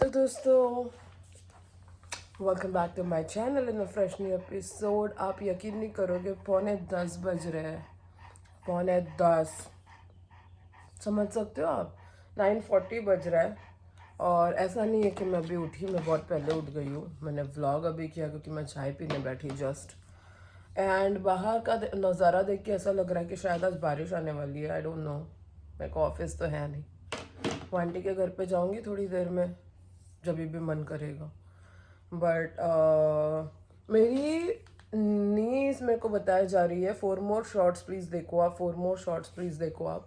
तो दोस्तों welcome back to my channel in a fresh new episode. आप यकीन नहीं करोगे 9:45 बज रहे हैं। 9:45 समझ सकते हो आप। 9:40 बज रहा है और ऐसा नहीं है कि मैं अभी उठी, मैं बहुत पहले उठ गई हूँ। मैंने व्लॉग अभी किया क्योंकि मैं चाय पीने बैठी जस्ट। एंड बाहर का नज़ारा देख के ऐसा लग रहा है कि शायद आज बारिश आने वाली है। आई डोंट नो, मेरे को ऑफिस तो है नहीं। वो आंटी के घर पे जाऊँगी थोड़ी देर में जब भी मन करेगा। बट मेरी नीस मेरे को बताई जा रही है 4 मोर शॉर्ट्स प्लीज़ देखो आप, 4 मोर शॉर्ट्स प्लीज़ देखो आप।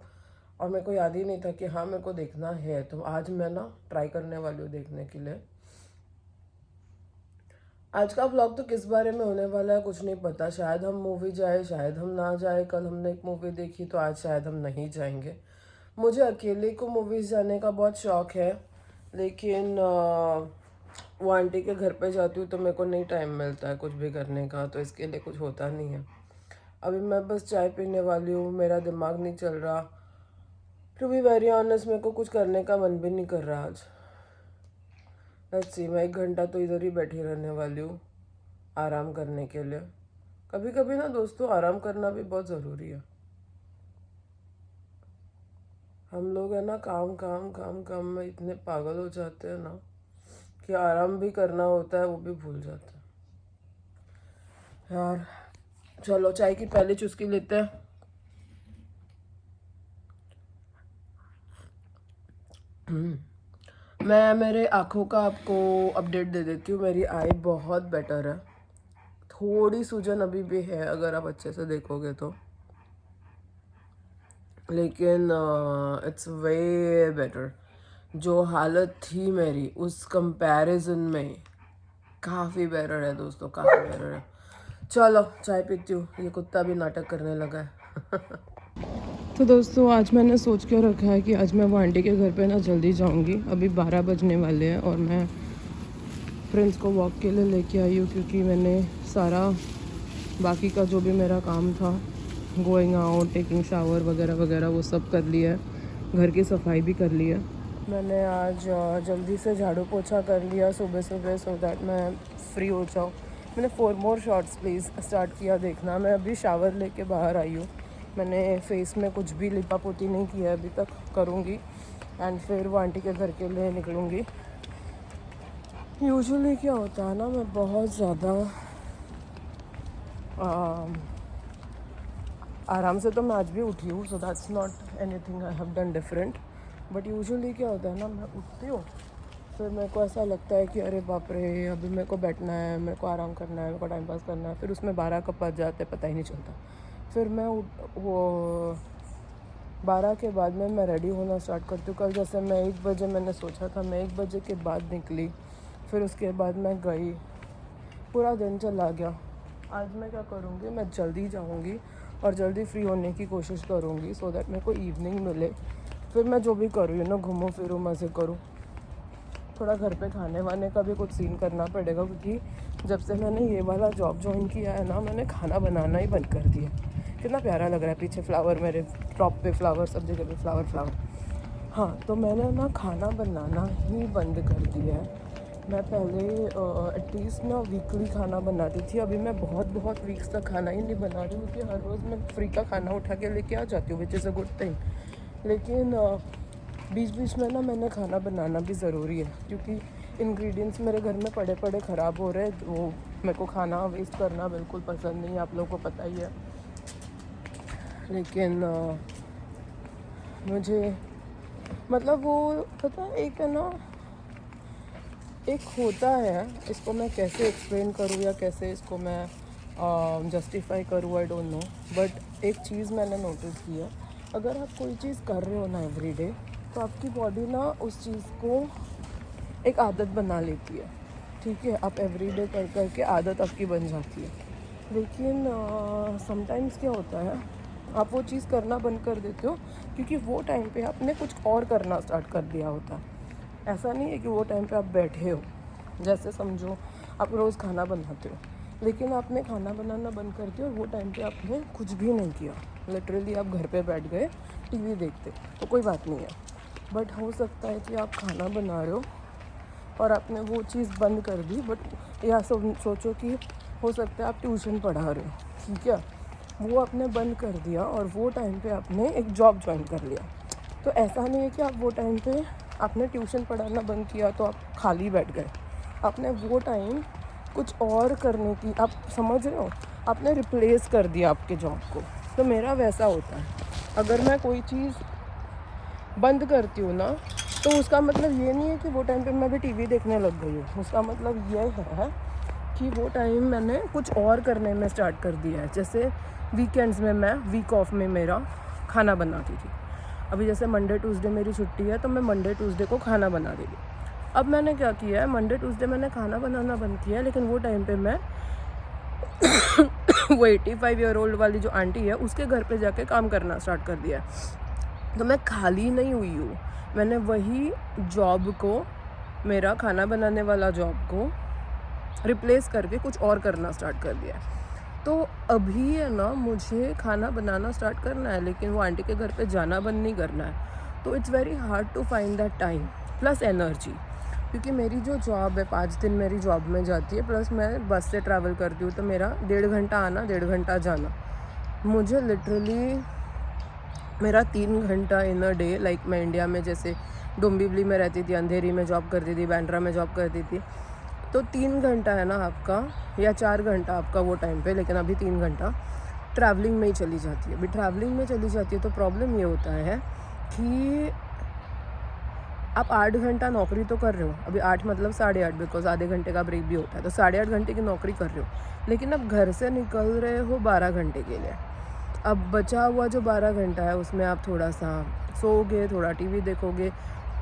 और मेरे को याद ही नहीं था कि हाँ मेरे को देखना है, तो आज मैं ना ट्राई करने वाली हूँ देखने के लिए। आज का व्लॉग तो किस बारे में होने वाला है कुछ नहीं पता। शायद हम मूवी जाए, शायद हम ना जाए। कल हमने एक मूवी देखी तो आज शायद हम नहीं जाएंगे। मुझे अकेले को मूवीज़ जाने का बहुत शौक है, लेकिन वो आंटी के घर पे जाती हूँ तो मेरे को नहीं टाइम मिलता है कुछ भी करने का, तो इसके लिए कुछ होता नहीं है। अभी मैं बस चाय पीने वाली हूँ, मेरा दिमाग नहीं चल रहा। टू बी वेरी ऑनेस्ट मेरे को कुछ करने का मन भी नहीं कर रहा आज। लेट्स सी, मैं 1 घंटा तो इधर ही बैठी रहने वाली हूँ आराम करने के लिए। कभी कभी ना दोस्तों आराम करना भी बहुत ज़रूरी है। हम लोग है ना काम काम काम काम में इतने पागल हो जाते हैं ना कि आराम भी करना होता है वो भी भूल जाते हैं यार। चलो चाय की पहली चुस्की लेते हैं। मैं मेरे आँखों का आपको अपडेट दे देती हूँ। मेरी आई बहुत बेटर है, थोड़ी सूजन अभी भी है अगर आप अच्छे से देखोगे तो, लेकिन इट्स वे बेटर। जो हालत थी मेरी उस कंपैरिजन में काफ़ी बेटर है दोस्तों, काफ़ी बेटर है। चलो चाय पीती हूँ, ये कुत्ता भी नाटक करने लगा है। तो दोस्तों आज मैंने सोच के रखा है कि आज मैं वो आंटी के घर पे ना जल्दी जाऊंगी। अभी 12 बजने वाले हैं और मैं फ्रेंड्स को वॉक के लिए लेके आई हूँ क्योंकि मैंने सारा बाकी का जो भी मेरा काम था, गोइंग आउट, टेकिंग शावर वगैरह वगैरह, वो सब कर लिया है। घर की सफाई भी कर ली है मैंने। आज जल्दी से झाड़ू पोछा कर लिया सुबह सुबह सो दैट मैं फ्री हो जाऊँ। मैंने 4 मोर शॉर्ट्स प्लीज़ स्टार्ट किया देखना। मैं अभी शावर लेके बाहर आई हूँ। मैंने फेस में कुछ भी लिपा पोती नहीं किया अभी तक, करूँगी एंड फिर वो आंटी के घर के लिए निकलूँगी। यूजुअली क्या होता है ना, मैं बहुत ज़्यादा आराम से तो मैं आज भी उठी हूँ, so that's not anything I have done different. But usually क्या होता है ना, मैं उठती हूँ फिर मेरे को ऐसा लगता है कि अरे बाप रे अभी मेरे को बैठना है, मेरे को आराम करना है, मेरे को टाइम पास करना है। फिर उसमें 12 कब बज जाते पता ही नहीं चलता। फिर मैं वो 12 के बाद में मैं रेडी होना स्टार्ट करती हूँ। कल जैसे मैं 1 बजे मैंने सोचा था, मैं 1 बजे के बाद निकली, फिर उसके बाद मैं गई, पूरा दिन चला गया। आज मैं क्या करूँगी, मैं जल्दी जाऊँगी और जल्दी फ्री होने की कोशिश करूँगी सो दैट मेरे को इवनिंग मिले। फिर मैं जो भी करूँ ना, घूमूँ फिरूँ, मज़े करूँ। थोड़ा घर पे खाने वाने का भी कुछ सीन करना पड़ेगा क्योंकि जब से मैंने ये वाला जॉब ज्वाइन किया है ना, मैंने खाना बनाना ही बंद कर दिया। कितना प्यारा लग रहा है पीछे फ्लावर, मेरे टॉप पे फ्लावर, सब जगह पे फ्लावर फ्लावर। हाँ, तो मैंने ना खाना बनाना ही बंद कर दिया है। मैं पहले एटलीस्ट ना वीकली खाना बनाती थी। अभी मैं बहुत वीक्स तक खाना ही नहीं बना रही हूँ क्योंकि हर रोज़ मैं फ्री का खाना उठा के लेके आ जाती हूँ, which is a good thing. लेकिन बीच बीच में ना मैंने खाना बनाना भी ज़रूरी है क्योंकि इंग्रेडिएंट्स मेरे घर में पड़े पड़े ख़राब हो रहे हैं। वो मेरे को खाना वेस्ट करना बिल्कुल पसंद नहीं है, आप लोगों को पता ही है। लेकिन मुझे मतलब वो पता है, एक है ना, एक होता है, इसको मैं कैसे एक्सप्लेन करूँ या कैसे इसको मैं जस्टिफाई करूँ, आई डोंट नो। बट एक चीज़ मैंने नोटिस की है, अगर आप कोई चीज़ कर रहे हो ना एवरीडे, तो आपकी बॉडी ना उस चीज़ को एक आदत बना लेती है। ठीक है, आप एवरीडे कर कर के आदत आपकी बन जाती है। लेकिन समटाइम्स क्या होता है, आप वो चीज़ करना बंद कर देते हो क्योंकि वो टाइम पे आपने कुछ और करना स्टार्ट कर दिया होता है। ऐसा नहीं है कि वो टाइम पे आप बैठे हो। जैसे समझो आप रोज़ खाना बनाते हो, लेकिन आपने खाना बनाना बंद कर दिया और वो टाइम पे आपने कुछ भी नहीं किया। लिटरली आप घर पे बैठ गए टीवी देखते, तो कोई बात नहीं है। बट हो सकता है कि आप खाना बना रहे हो और आपने वो चीज़ बंद कर दी, बट या सोचो कि हो सकता है आप ट्यूशन पढ़ा रहे हो, ठीक है, वो आपने बंद कर दिया और वो टाइम पे आपने एक जॉब ज्वाइन कर लिया। तो ऐसा नहीं है कि आप वो टाइम पे आपने ट्यूशन पढ़ाना बंद किया तो आप खाली बैठ गए। आपने वो टाइम कुछ और करने की, आप समझ रहे हो, आपने रिप्लेस कर दिया आपके जॉब को। तो मेरा वैसा होता है, अगर मैं कोई चीज़ बंद करती हूँ ना, तो उसका मतलब ये नहीं है कि वो टाइम पे मैं भी टीवी देखने लग गई हूँ। उसका मतलब ये है कि वो टाइम मैंने कुछ और करने में स्टार्ट कर दिया है। जैसे वीकेंड्स में मैं वीक ऑफ में मेरा खाना बनाती थी। अभी जैसे मंडे ट्यूसडे मेरी छुट्टी है, तो मैं मंडे ट्यूसडे को खाना बना देगी। अब मैंने क्या किया है, मंडे ट्यूसडे मैंने खाना बनाना बंद किया है, लेकिन वो टाइम पे मैं वो 85 ईयर ओल्ड वाली जो आंटी है उसके घर पे जाके काम करना स्टार्ट कर दिया है। तो मैं खाली नहीं हुई हूँ, मैंने वही जॉब को, मेरा खाना बनाने वाला जॉब को रिप्लेस करके कुछ और करना स्टार्ट कर दिया है। तो अभी है ना, मुझे खाना बनाना स्टार्ट करना है, लेकिन वो आंटी के घर पे जाना बंद नहीं करना है। तो it's very hard to find that time plus energy, क्योंकि मेरी जो जॉब है 5 दिन मेरी जॉब में जाती है, प्लस मैं बस से ट्रैवल करती हूँ, तो मेरा 1.5 घंटा आना 1.5 घंटा जाना। मुझे लिटरली मेरा 3 घंटा इन अ डे, लाइक मैं इंडिया में जैसे डोंबिवली में रहती थी, अंधेरी में जॉब करती थी, बांद्रा में जॉब करती थी, तो 3 घंटा है ना आपका, या 4 घंटा आपका वो टाइम पे, लेकिन अभी 3 घंटा ट्रैवलिंग में ही चली जाती है। अभी ट्रैवलिंग में चली जाती है तो प्रॉब्लम ये होता है कि आप 8 घंटा नौकरी तो कर रहे हो, अभी 8 मतलब 8.5, बिकॉज आधे घंटे का ब्रेक भी होता है, तो 8.5 घंटे की नौकरी कर रहे हो, लेकिन अब घर से निकल रहे हो 12 घंटे के लिए। अब बचा हुआ जो 12 घंटा है उसमें आप थोड़ा सा सोओगे, थोड़ा टीवी देखोगे,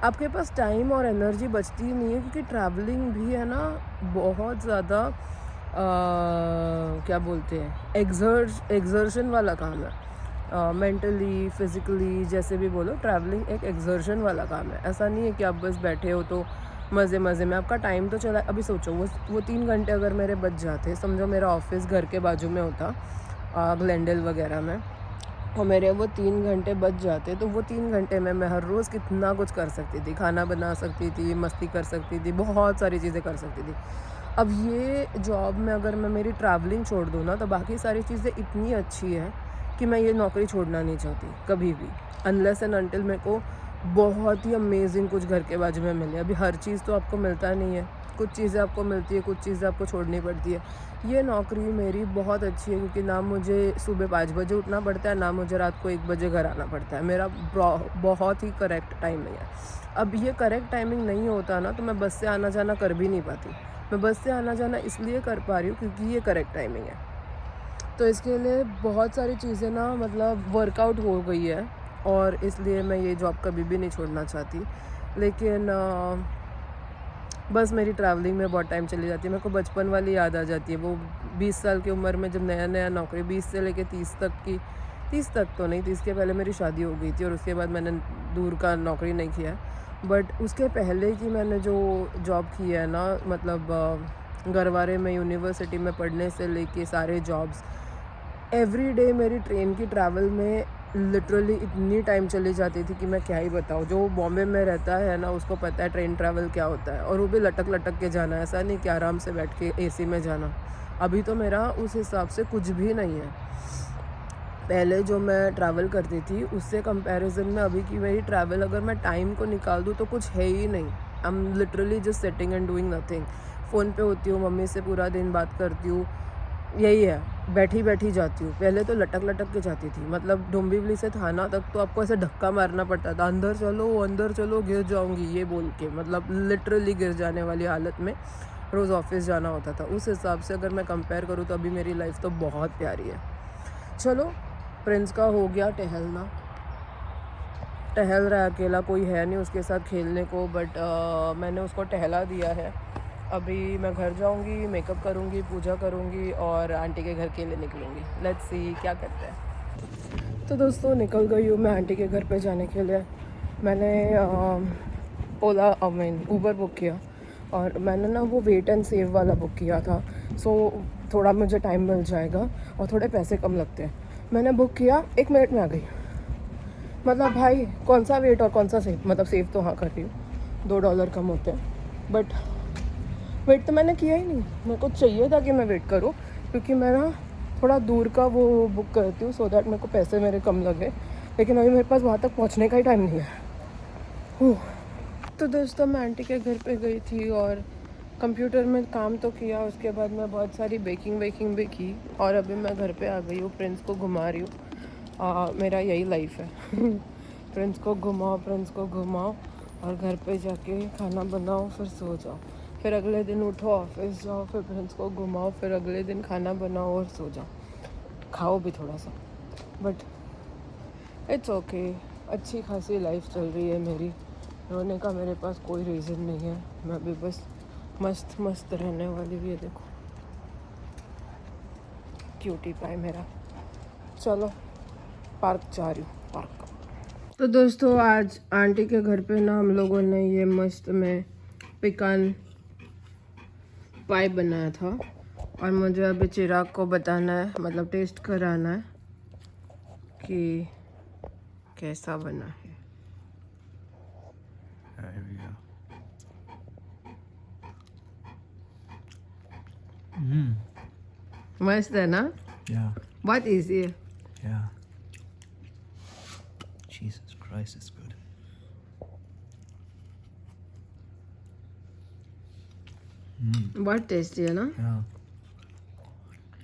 आपके पास टाइम और एनर्जी बचती ही नहीं है, क्योंकि ट्रैवलिंग भी है ना बहुत ज़्यादा क्या बोलते हैं, एक्सर्शन वाला काम है। मेंटली फिज़िकली जैसे भी बोलो, ट्रैवलिंग एक एक्सर्शन वाला काम है। ऐसा नहीं है कि आप बस बैठे हो तो मज़े मज़े में आपका टाइम तो चला। अभी सोचो वो 3 घंटे अगर मेरे बच जाते, समझो मेरा ऑफिस घर के बाजू में होता, ग्लेंडल वगैरह में, और मेरे वो 3 घंटे बच जाते, तो वो 3 घंटे में मैं हर रोज़ कितना कुछ कर सकती थी। खाना बना सकती थी, मस्ती कर सकती थी, बहुत सारी चीज़ें कर सकती थी। अब ये जॉब में अगर मैं मेरी ट्रैवलिंग छोड़ दूँ ना, तो बाकी सारी चीज़ें इतनी अच्छी है कि मैं ये नौकरी छोड़ना नहीं चाहती कभी भी, अनलेस एंड अनटिल मेरे को बहुत ही अमेजिंग कुछ घर के बाजू में मिले। अभी हर चीज़ तो आपको मिलता नहीं है, कुछ चीज़ें आपको मिलती है, कुछ चीज़ें आपको छोड़नी पड़ती है। ये नौकरी मेरी बहुत अच्छी है, क्योंकि ना मुझे सुबह 5 बजे उठना पड़ता है, ना मुझे रात को 1 बजे घर आना पड़ता है। मेरा बहुत ही करेक्ट टाइमिंग है। अब ये करेक्ट टाइमिंग नहीं होता ना, तो मैं बस से आना जाना कर भी नहीं पाती। मैं बस से आना जाना इसलिए कर पा रही हूँ क्योंकि ये करेक्ट टाइमिंग है। तो इसके लिए बहुत सारी चीज़ें ना, मतलब वर्कआउट हो गई है, और इसलिए मैं ये जॉब कभी भी नहीं छोड़ना चाहती। लेकिन बस मेरी ट्रैवलिंग में बहुत टाइम चली जाती है। मेरे को बचपन वाली याद आ जाती है, वो 20 साल की उम्र में जब नया नया नौकरी, 20 से लेके 30 तक की, 30 तक तो नहीं, 30 के पहले मेरी शादी हो गई थी, और उसके बाद मैंने दूर का नौकरी नहीं किया है। बट उसके पहले की मैंने जो जॉब की है ना, मतलब गरवारे में यूनिवर्सिटी में पढ़ने से लेके सारे जॉब्स, एवरी डे मेरी ट्रेन की ट्रैवल में लिटरली इतनी टाइम चली जाती थी कि मैं क्या ही बताऊँ। जो बॉम्बे में रहता है ना, उसको पता है ट्रेन ट्रैवल क्या होता है, और वो भी लटक लटक के जाना है, ऐसा नहीं कि आराम से बैठ के एसी में जाना। अभी तो मेरा उस हिसाब से कुछ भी नहीं है। पहले जो मैं ट्रैवल करती थी उससे कंपैरिजन में अभी की मेरी ट्रैवल, अगर मैं टाइम को निकाल दूँ तो कुछ है ही नहीं। I am literally just setting and doing nothing. Phone पे होती हूँ, मम्मी से पूरा दिन बात करती हूँ, यही है, बैठी बैठी जाती हूँ। पहले तो लटक लटक के जाती थी, मतलब डोंबिवली से थाना तक तो आपको ऐसे धक्का मारना पड़ता था, अंदर चलो गिर जाऊँगी ये बोल के, मतलब लिटरली गिर जाने वाली हालत में रोज़ ऑफिस जाना होता था। उस हिसाब से अगर मैं कंपेयर करूँ तो अभी मेरी लाइफ तो बहुत प्यारी है। चलो, प्रिंस का हो गया टहलना, टहल रहा है अकेला, कोई है नहीं उसके साथ खेलने को, बट मैंने उसको टहला दिया है। अभी मैं घर जाऊंगी, मेकअप करूंगी, पूजा करूंगी, और आंटी के घर के लिए निकलूंगी। लेट्स सी क्या करते हैं। तो दोस्तों, निकल गई हूँ मैं आंटी के घर पे जाने के लिए। मैंने ऊबर बुक किया, और मैंने ना वो वेट एंड सेव वाला बुक किया था, सो थोड़ा मुझे टाइम मिल जाएगा और थोड़े पैसे कम लगते हैं। मैंने बुक किया, 1 मिनट में आ गई। मतलब भाई, कौन सा वेट और कौन सा सेव, मतलब सेव तो हाँ कर रही हूँ, $2 कम होते हैं, बट वेट तो मैंने किया ही नहीं, मेरे को चाहिए था कि मैं वेट करूँ, क्योंकि मैं ना थोड़ा दूर का वो बुक करती हूँ सो दैट मेरे को पैसे मेरे कम लगे, लेकिन अभी मेरे पास वहाँ तक पहुँचने का ही टाइम नहीं है। तो दोस्तों मैं आंटी के घर पे गई थी और कंप्यूटर में काम तो किया, उसके बाद मैं बहुत सारी बेकिंग भी की और अभी मैं घर पे आ गई हूँ, प्रिंस को घुमा रही हूँ। मेरा यही लाइफ है प्रिंस को घुमाओ और घर पे जाके खाना बनाओ, फिर सो जाओ, फिर अगले दिन उठो ऑफिस जाओ, फिर प्रिंस को घुमाओ, फिर अगले दिन खाना बनाओ और सो जाओ, खाओ भी थोड़ा सा, बट इट्स ओके। अच्छी खासी लाइफ चल रही है मेरी, रोने का मेरे पास कोई रीज़न नहीं है, मैं भी बस मस्त मस्त रहने वाली भी है। देखो क्यूटी पाई मेरा। चलो पार्क जा रही हूँ, पार्क। तो दोस्तों आज आंटी के घर पे ना हम लोगों ने ये मस्त में पिकान पाई बनाया था और मुझे अभी चिराग को बताना है, मतलब टेस्ट कराना है कि कैसा बना है। मस्त है ना? बहुत इजी है। Jesus Christ, it's good. बहुत टेस्टी है ना? Yeah.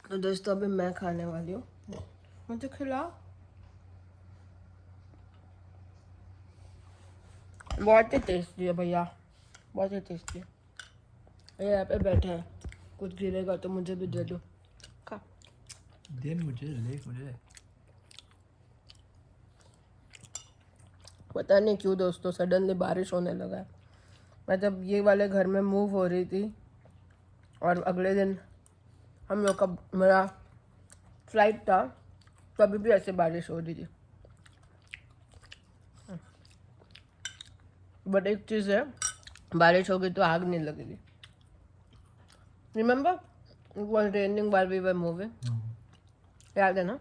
तो दोस्तों अभी मैं खाने वाली हूँ, मुझे खिलाओ। बहुत ही टेस्टी है भैया, बहुत ही टेस्टी है। ये यहाँ पे बैठे हैं, कुछ गिरेगा तो मुझे भी दे दो। खा। दे मुझे। पता नहीं क्यों दोस्तों सडनली बारिश होने लगा है। मैं जब ये वाले घर में मूव हो रही थी और अगले दिन हम लोग का मेरा फ्लाइट था, तभी भी ऐसे बारिश हो रही थी। बट एक चीज़ है, बारिश होगी तो आग नहीं लगेगी। Remember it was raining while we were moving, याद है ना?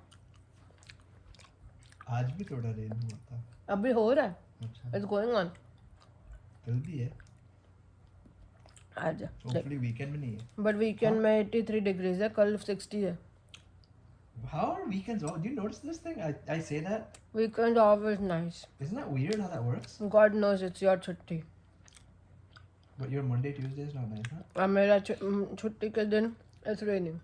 आज भी थोड़ा रेन हुआ था। अभी हो रहा है, अच्छा। It's going on. कल भी है। आज होपफुली वीकेंड में नहीं है। बट वीकेंड में 83 डिग्रीज है, कल 60 है। How are weekends? Do you notice this thing? I say that. Weekend always nice. Isn't that weird how that works? God knows it's your छुट्टी। But your Monday, Tuesday is not nice, huh? और मेरा छुट्टी के दिन it's raining.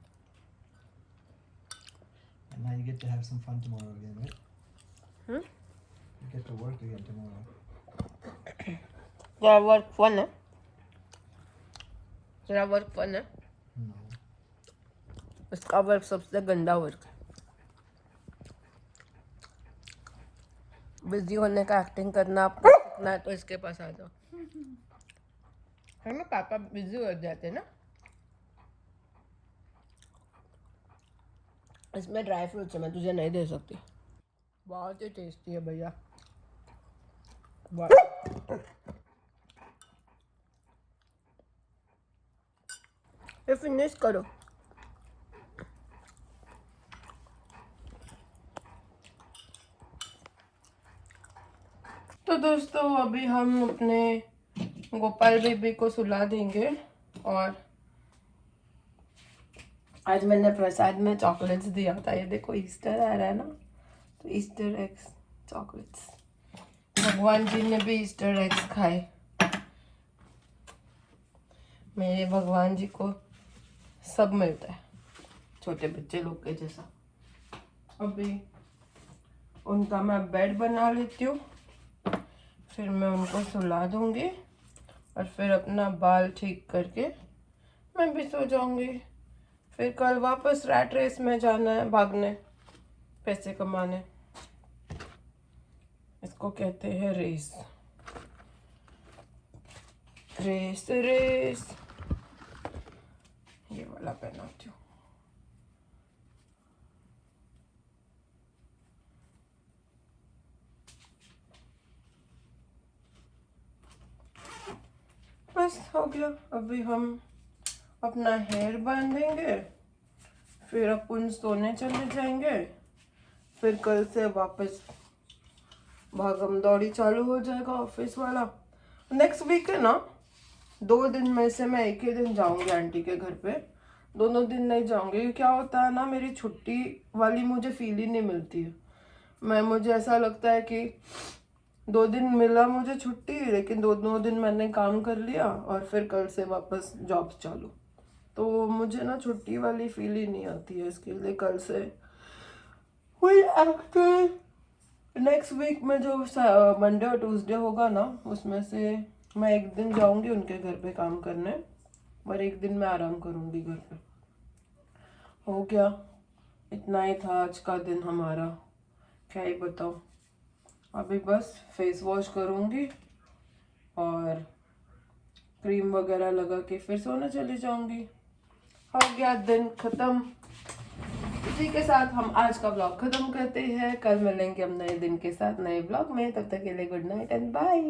And now you get to have some fun tomorrow again, right? Hmm? You get to work again tomorrow. तेरा work fun है? तेरा work fun है? No. इसका वर्क सबसे गंदा वर्क है। बिजी होने का एक्टिंग करना आपको सीखना है तो इसके पास आ जाओ। है ना, पापा बिजी हो जाते हैं ना। इसमें ड्राई फ्रूट्स है, मैं तुझे नहीं दे सकती। बहुत ही टेस्टी है भैया, ये फिनिश करो। तो दोस्तों अभी हम अपने गोपाल बेबी को सुला देंगे और आज मैंने प्रसाद में चॉकलेट्स दिया था। ये देखो ईस्टर आ रहा है ना, तो ईस्टर एग्स चॉकलेट्स, भगवान जी ने भी ईस्टर एग्स खाए। मेरे भगवान जी को सब मिलता है, छोटे बच्चे लोग के जैसा। अभी उनका मैं बेड बना लेती हूँ, फिर मैं उनको सुला दूँगी और फिर अपना बाल ठीक करके मैं भी सो जाऊँगी। फिर कल वापस रैट रेस में जाना है, भागने, पैसे कमाने। इसको कहते हैं रेस, रेस रेस। ये वाला पहनाती हूँ। बस हो गया। अभी हम अपना हेयर बांधेंगे, फिर अपन सोने चले जाएंगे। फिर कल से वापस भागम दौड़ी चालू हो जाएगा ऑफिस वाला। नेक्स्ट वीक है ना, 2 दिन में से मैं एक ही दिन जाऊंगी आंटी के घर पे, दोनों दिन नहीं जाऊंगी। क्या होता है ना, मेरी छुट्टी वाली मुझे फील ही नहीं मिलती है। मुझे ऐसा लगता है कि 2 दिन मिला मुझे छुट्टी, लेकिन दोनों दिन मैंने काम कर लिया और फिर कल से वापस जॉब चालू। तो मुझे ना छुट्टी वाली फील ही नहीं आती है, इसके लिए कल से वही एक्चुअली नेक्स्ट वीक में जो मंडे और ट्यूसडे होगा ना, उसमें से मैं एक दिन जाऊंगी उनके घर पे काम करने और एक दिन मैं आराम करूंगी घर पे। हो गया, इतना ही था आज का दिन हमारा, क्या ही बताऊँ। अभी बस फेस वॉश करूंगी और क्रीम वगैरह लगा के फिर सोने चली जाऊंगी। हो गया दिन खत्म। इसी के साथ हम आज का ब्लॉग खत्म करते हैं। कल मिलेंगे हम नए दिन के साथ नए ब्लॉग में। तब तक के लिए गुड नाइट एंड बाय।